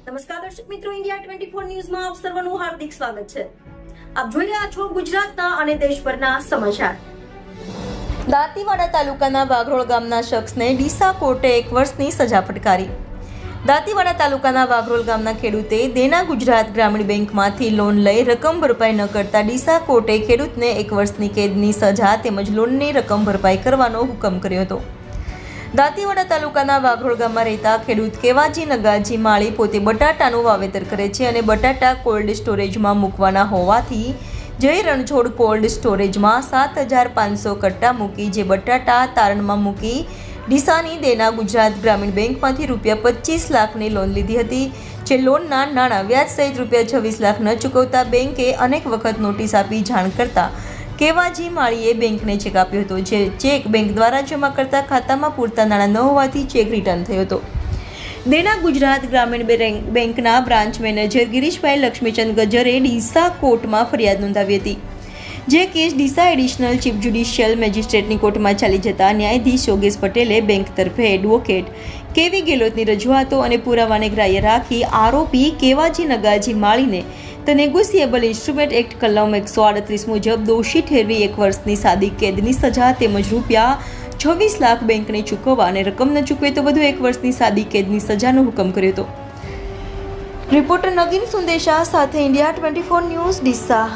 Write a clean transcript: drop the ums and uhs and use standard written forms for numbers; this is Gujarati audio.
નમસ્કાર દર્શક મિત્રો, ઇન્ડિયા 24 ન્યૂઝમાં આપ સર્વનું હાર્દિક સ્વાગત છે. આપ જોઈ રહ્યા છો ગુજરાતના અને દેશભરના સમાચાર. દાંતીવાડા તાલુકાના વાઘરોળ ગામના શખ્સને ડીસા કોર્ટે 1 વર્ષની સજા ફટકારી. દાંતીવાડા તાલુકાના વાઘરોળ ગામના ખેડૂતે દેના ગુજરાત ગ્રામીણ બેંકમાંથી લોન લઈ રકમ ભરપાઈ ન કરતા ડીસા કોર્ટે ખેડૂતને 1 વર્ષની કેદની સજા તેમજ લોનની રકમ ભરપાઈ કરવાનો હુકમ કર્યો હતો. દાંતીવાડા તાલુકાના વાઘરોળ ગામમાં રહેતા ખેડૂત કેવાજી નગાજી માળી પોતે બટાટાનું વાવેતર કરે છે અને બટાટા કોલ્ડ સ્ટોરેજમાં મૂકવાના હોવાથી જય રણછોડ કોલ્ડ સ્ટોરેજમાં 7500 કટ્ટા મૂકી જે બટાટા તારણમાં મૂકી ડીસાની દેના ગુજરાત ગ્રામીણ બેંકમાંથી ₹25 લાખની લોન લીધી હતી. જે લોનના નાણાં વ્યાજ સહિત ₹26 લાખ ન ચૂકવતા બેંકે અનેક વખત નોટિસ આપી જાણ કરતા કેવાજી માળીએ બેંકને ચેક આપ્યો હતો. જે ચેક બેંક દ્વારા જમા કરતા ખાતામાં પૂરતા નાણાં ન હોવાથી ચેક રિટર્ન થયો હતો. દેના ગુજરાત ગ્રામીણ બેંકના બ્રાન્ચ મેનેજર ગિરીશભાઈ લક્ષ્મીચંદ ગજ્જરે ડીસા કોર્ટમાં ફરિયાદ નોંધાવી હતી. જે કેસ ડીસા એડિશનલ ચીફ જ્યુડિશિયલ મેજિસ્ટ્રેટની કોર્ટમાં ચાલી જતા ન્યાયાધીશ યોગેશ પટેલે બેંક તરફે એડવોકેટ કેવી ગેહલોતની રજૂઆતો અને પુરાવાને ગ્રાહ્ય રાખી આરોપી કેવાજી નગાજી માળીને ધ નેગોશિયેબલ ઇન્સ્ટ્રુમેન્ટ એક્ટ કલમ 138 મુજબ દોષી ઠેરવી 1 વર્ષની સાદી કેદની સજા તેમજ ₹26 લાખ બેંકને ચૂકવવા અને રકમ ન ચૂકવે તો વધુ 1 વર્ષની સાદી કેદની સજાનો હુકમ કર્યો હતો. રિપોર્ટર નગીન સુંદેશા સાથે ઇન્ડિયા 24 ન્યૂઝ ડીસા.